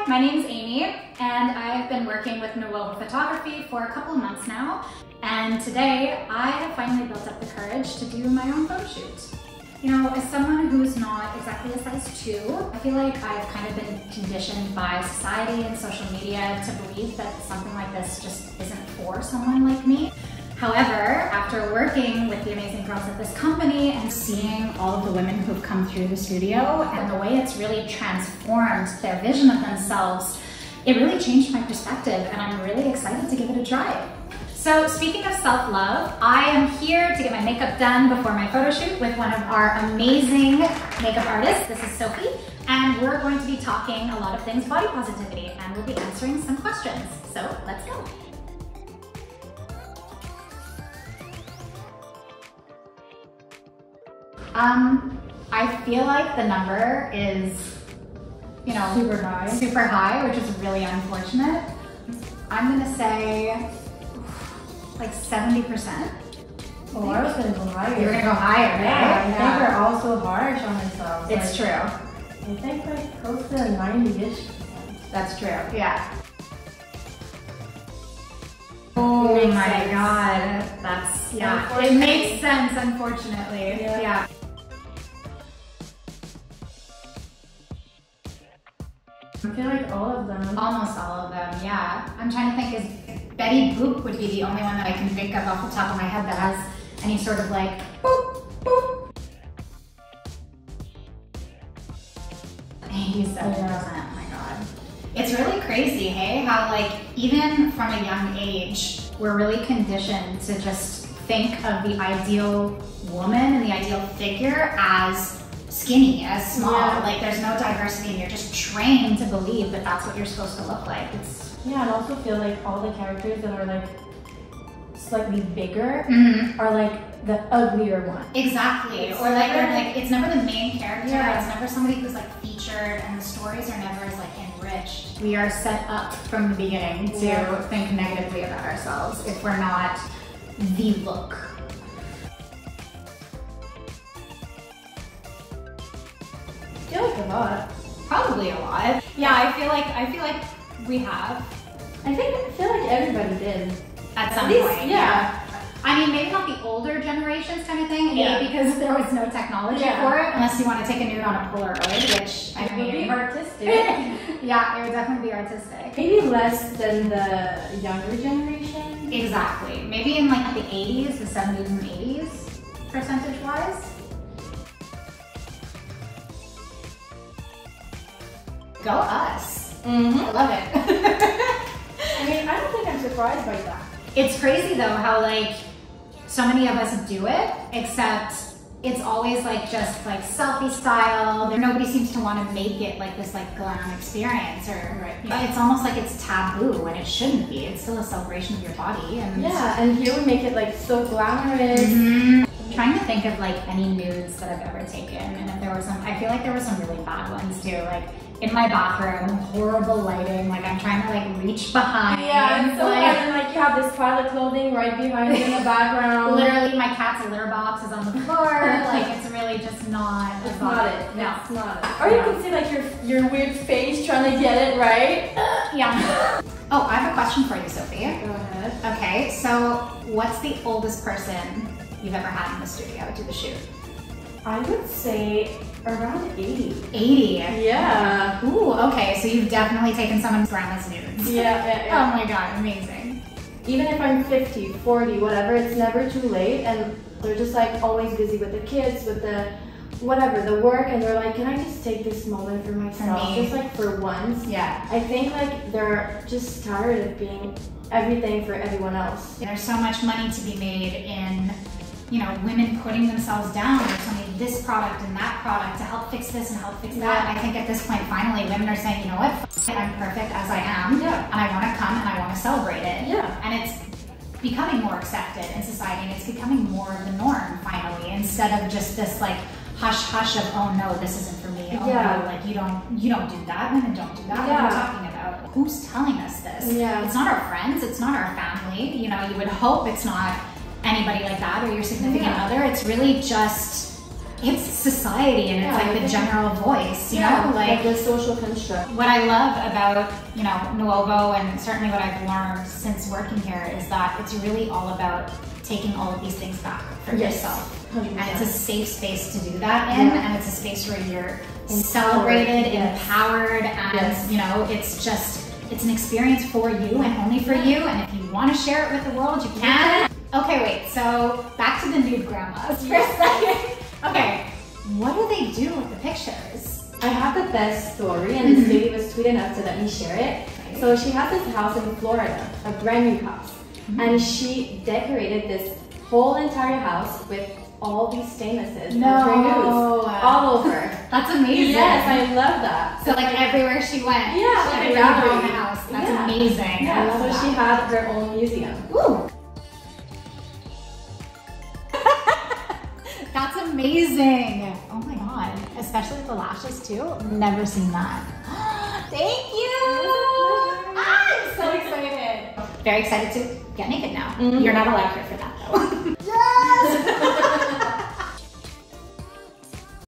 Hi, my name is Amy, and I've been working with Nuovo Photography for a couple of months now. And today, I have finally built up the courage to do my own photo shoot. You know, as someone who's not exactly a size 2, I feel like I've kind of been conditioned by society and social media to believe that something like this just isn't for someone like me. However, after working with the amazing girls at this company and seeing all of the women who've come through the studio and the way it's really transformed their vision of themselves, it really changed my perspective, and I'm really excited to give it a try. So speaking of self-love, I am here to get my makeup done before my photo shoot with one of our amazing makeup artists. This is Sophie, and we're going to be talking a lot of things body positivity, and we'll be answering some questions. So let's go. I feel like the number is, you know, super high, which is really unfortunate. I'm gonna say like 70%. Oh, I was gonna go higher. You're gonna go higher, right? Yeah, I think we're all so harsh on ourselves. It's true. I think like close to 90-ish%. That's true, yeah. Oh my god, that's, yeah. It makes sense, unfortunately. Yeah. I feel like all of them. Almost all of them, yeah. I'm trying to think, is Betty Boop would be the only one that I can think of off the top of my head that has any sort of like, boop, boop. 87%, oh my god. It's really crazy, hey? How like, even from a young age, we're really conditioned to just think of the ideal woman and the ideal figure as skinny, as small. Yeah. Like there's no diversity, and you're just trained to believe that that's what you're supposed to look like. It's and I also feel like all the characters that are like slightly bigger are like the uglier one. Exactly. Or like they're like, it's never the main character. Yeah. It's never somebody who's like featured, and the stories are never as like enriched. We are set up from the beginning to think negatively about ourselves if we're not the look. I feel like a lot. Probably a lot. Yeah, I feel like we have. I feel like everybody did. At some point, yeah. I mean, maybe not the older generations kind of thing, because there was no technology for it, unless you want to take a nude on a Polaroid, which I mean, would be artistic. Yeah, it would definitely be artistic. Maybe less than the younger generation. Exactly. Maybe in like the 80s, the 70s and 80s, percentage-wise. Go us. I love it. I mean, I don't think I'm surprised by that. It's crazy though how like so many of us do it, except it's always like just like selfie style. Nobody seems to want to make it like this like glam experience, or you know, it's almost like it's taboo when it shouldn't be. It's still a celebration of your body. And and here we make it like so glamorous. I'm trying to think of like any nudes that I've ever taken, and if there was some, I feel like there were some really bad ones too. Like in my bathroom, horrible lighting, like I'm trying to like reach behind. Yeah, and so like you have this pile of clothing right behind you in the background. Literally my cat's litter box is on the floor. Like it's really just not. It's not it. No. It's not it. Or you can see like your weird face trying to get it right. Yeah. Oh, I have a question for you, Sophie. Go ahead. Okay, so what's the oldest person you've ever had in the studio to the shoot? I would say around 80. 80? Yeah. Ooh, okay, so you've definitely taken someone's grandma's nudes. Yeah. Oh my god, amazing. Even if I'm 50, 40, whatever, it's never too late, and they're just like always busy with the kids, with the whatever, the work, and they're like, can I just take this moment for myself, just like for once? Yeah. I think like they're just tired of being everything for everyone else. There's so much money to be made in, you know, women putting themselves down. There's only this product and that product to help fix this and help fix that. And I think at this point, finally, women are saying, you know what, I'm perfect as I am, and I want to come and I want to celebrate it. Yeah. And it's becoming more accepted in society, and it's becoming more of the norm finally, instead of just this like hush hush of, oh no, this isn't for me. Oh no, like you don't do that. Women don't do that. What are you talking about? Who's telling us this? Yeah. It's not our friends. It's not our family. You know, you would hope it's not anybody like that or your significant other. It's really just it's society and it's like the general voice, you know? Like the social construct. What I love about, you know, Nuovo, and certainly what I've learned since working here, is that it's really all about taking all of these things back for yourself. 100%. And it's a safe space to do that in, and it's a space where you're celebrated, empowered, and you know, it's an experience for you and only for you, and if you want to share it with the world, you can. Okay, wait, so back to the nude grandmas for a second. Okay, what do they do with the pictures? I have the best story, and this lady was sweet enough to let me share it. Right. So she has this house in Florida, a brand new house, and she decorated this whole entire house with all these stainuses of her nudes all over. That's amazing. Yes, I love that. So like everywhere she went, she had her own house. That's amazing. Yeah, so she had her own museum. Ooh. That's amazing. Oh my god. Especially with the lashes too. Never seen that. Thank you. I'm so excited. Very excited to get naked now. You're not allowed here for that though. Yes!